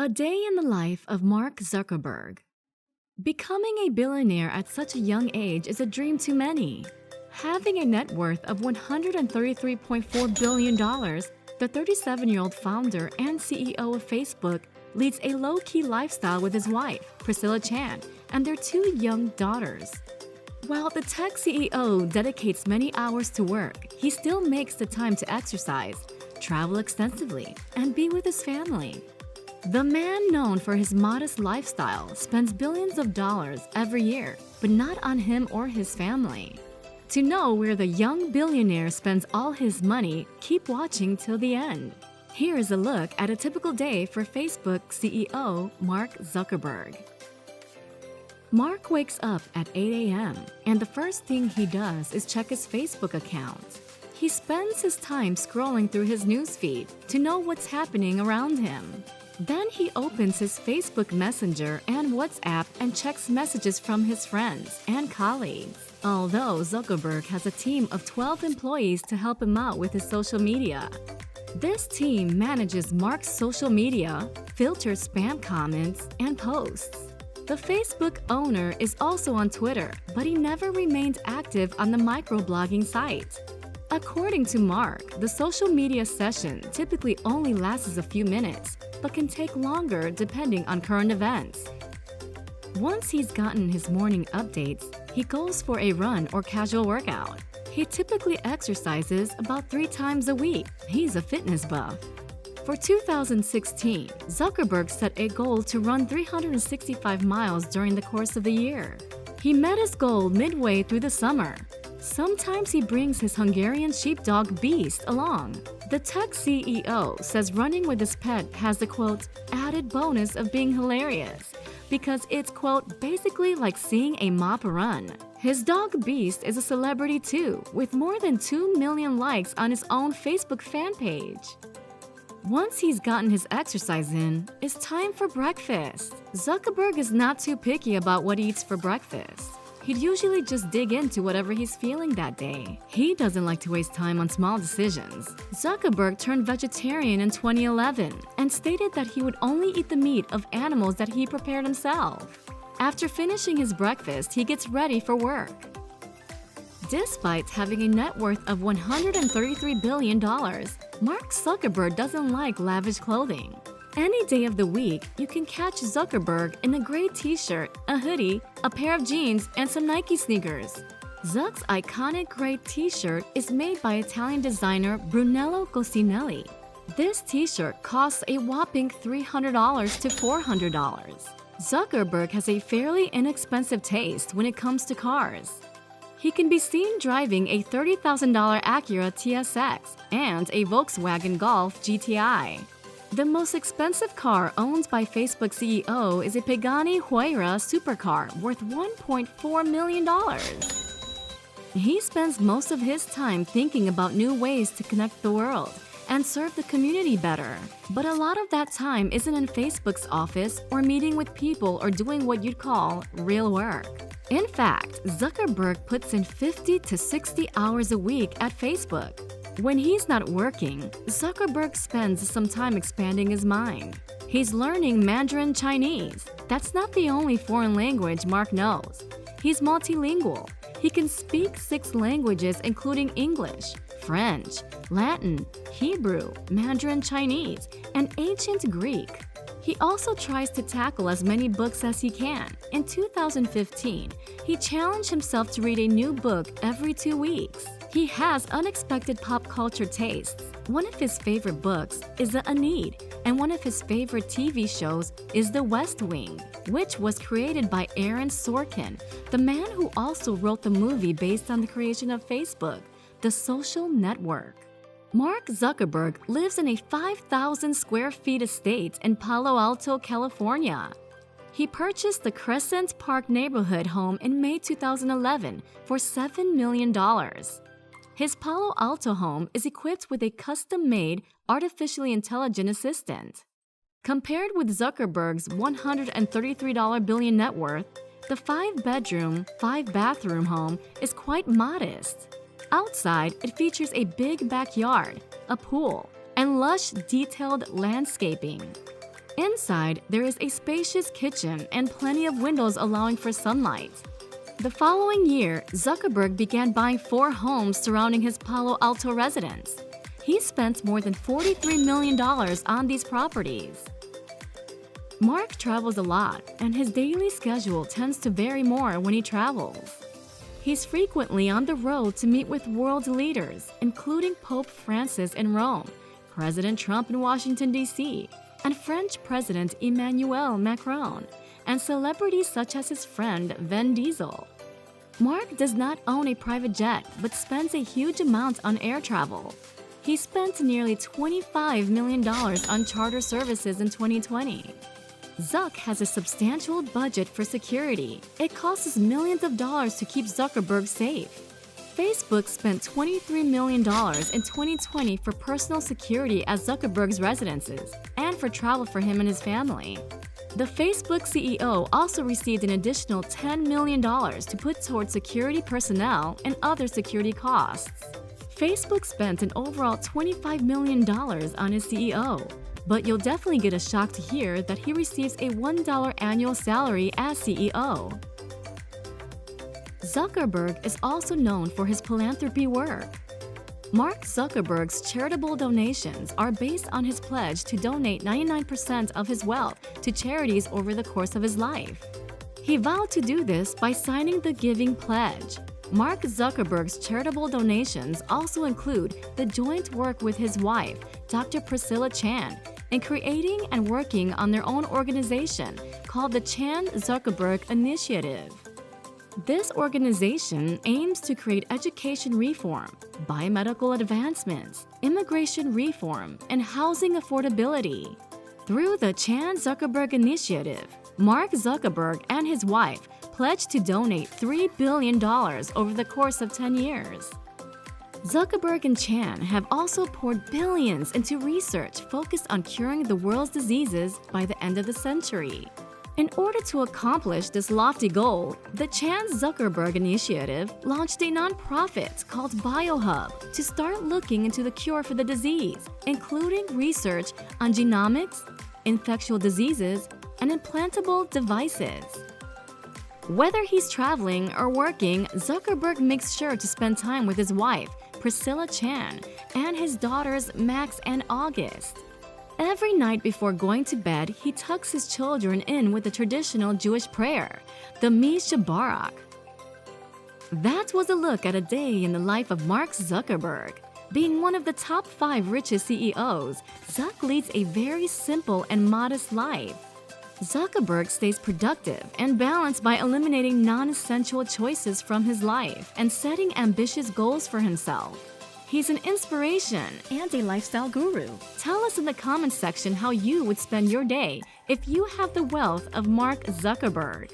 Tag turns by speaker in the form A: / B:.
A: A day in the life of Mark Zuckerberg. Becoming a billionaire at such a young age is a dream to many. Having a net worth of $133.4 billion, the 37-year-old founder and CEO of Facebook leads a low-key lifestyle with his wife, Priscilla Chan, and their two young daughters. While the tech CEO dedicates many hours to work, he still makes the time to exercise, travel extensively, and be with his family. The man known for his modest lifestyle spends billions of dollars every year, but not on him or his family. To know where the young billionaire spends all his money, keep watching till the end. Here is a look at a typical day for Facebook CEO Mark Zuckerberg. Mark wakes up at 8 a.m., and the first thing he does is check his Facebook account. He spends his time scrolling through his newsfeed to know what's happening around him. Then he opens his Facebook Messenger and WhatsApp and checks messages from his friends and colleagues. Although Zuckerberg has a team of 12 employees to help him out with his social media. This team manages Mark's social media, filters spam comments, and posts. The Facebook owner is also on Twitter, but he never remained active on the microblogging site. According to Mark, the social media session typically only lasts a few minutes, but can take longer depending on current events. Once he's gotten his morning updates, he goes for a run or casual workout. He typically exercises about 3 times a week. He's a fitness buff. For 2016, Zuckerberg set a goal to run 365 miles during the course of the year. He met his goal midway through the summer. Sometimes he brings his Hungarian sheepdog Beast along. The tech CEO says running with his pet has the quote, added bonus of being hilarious, because it's quote, basically like seeing a mop run. His dog Beast is a celebrity too, with more than 2 million likes on his own Facebook fan page. Once he's gotten his exercise in, it's time for breakfast. Zuckerberg is not too picky about what he eats for breakfast. He'd usually just dig into whatever he's feeling that day. He doesn't like to waste time on small decisions. Zuckerberg turned vegetarian in 2011 and stated that he would only eat the meat of animals that he prepared himself. After finishing his breakfast, he gets ready for work. Despite having a net worth of $133 billion, Mark Zuckerberg doesn't like lavish clothing. Any day of the week, you can catch Zuckerberg in a gray t-shirt, a hoodie, a pair of jeans, and some Nike sneakers. Zuck's iconic gray t-shirt is made by Italian designer Brunello Goscinelli. This t-shirt costs a whopping $300 to $400. Zuckerberg has a fairly inexpensive taste when it comes to cars. He can be seen driving a $30,000 Acura TSX and a Volkswagen Golf GTI. The most expensive car owned by Facebook CEO is a Pagani Huayra supercar worth $1.4 million. He spends most of his time thinking about new ways to connect the world and serve the community better. But a lot of that time isn't in Facebook's office or meeting with people or doing what you'd call real work. In fact, Zuckerberg puts in 50 to 60 hours a week at Facebook. When he's not working, Zuckerberg spends some time expanding his mind. He's learning Mandarin Chinese. That's not the only foreign language Mark knows. He's multilingual. He can speak 6 languages including English, French, Latin, Hebrew, Mandarin Chinese, and ancient Greek. He also tries to tackle as many books as he can. In 2015, he challenged himself to read a new book every 2 weeks. He has unexpected pop culture tastes. One of his favorite books is The Aeneid, and one of his favorite TV shows is The West Wing, which was created by Aaron Sorkin, the man who also wrote the movie based on the creation of Facebook, The Social Network. Mark Zuckerberg lives in a 5,000 square feet estate in Palo Alto, California. He purchased the Crescent Park neighborhood home in May 2011 for $7 million. His Palo Alto home is equipped with a custom-made, artificially intelligent assistant. Compared with Zuckerberg's $133 billion net worth, the 5-bedroom, 5-bathroom home is quite modest. Outside, it features a big backyard, a pool, and lush, detailed landscaping. Inside, there is a spacious kitchen and plenty of windows allowing for sunlight. The following year, Zuckerberg began buying 4 homes surrounding his Palo Alto residence. He spent more than $43 million on these properties. Mark travels a lot, and his daily schedule tends to vary more when he travels. He's frequently on the road to meet with world leaders, including Pope Francis in Rome, President Trump in Washington, D.C., and French President Emmanuel Macron, and celebrities such as his friend Vin Diesel. Mark does not own a private jet, but spends a huge amount on air travel. He spent nearly $25 million on charter services in 2020. Zuck has a substantial budget for security. It costs millions of dollars to keep Zuckerberg safe. Facebook spent $23 million in 2020 for personal security at Zuckerberg's residences and for travel for him and his family. The Facebook CEO also received an additional $10 million to put towards security personnel and other security costs. Facebook spent an overall $25 million on his CEO, but you'll definitely get a shock to hear that he receives a $1 annual salary as CEO. Zuckerberg is also known for his philanthropy work. Mark Zuckerberg's charitable donations are based on his pledge to donate 99% of his wealth to charities over the course of his life. He vowed to do this by signing the Giving Pledge. Mark Zuckerberg's charitable donations also include the joint work with his wife, Dr. Priscilla Chan, in creating and working on their own organization called the Chan-Zuckerberg Initiative. This organization aims to create education reform, biomedical advancements, immigration reform, and housing affordability. Through the Chan-Zuckerberg Initiative, Mark Zuckerberg and his wife pledged to donate $3 billion over the course of 10 years. Zuckerberg and Chan have also poured billions into research focused on curing the world's diseases by the end of the century. In order to accomplish this lofty goal, the Chan-Zuckerberg Initiative launched a nonprofit called BioHub to start looking into the cure for the disease, including research on genomics, infectious diseases, and implantable devices. Whether he's traveling or working, Zuckerberg makes sure to spend time with his wife, Priscilla Chan, and his daughters Max and August. Every night before going to bed, he tucks his children in with the traditional Jewish prayer, the Mi Shebarak. That was a look at a day in the life of Mark Zuckerberg. Being one of the top 5 richest CEOs, Zuck leads a very simple and modest life. Zuckerberg stays productive and balanced by eliminating non-essential choices from his life and setting ambitious goals for himself. He's an inspiration and a lifestyle guru. Tell us in the comments section how you would spend your day if you have the wealth of Mark Zuckerberg.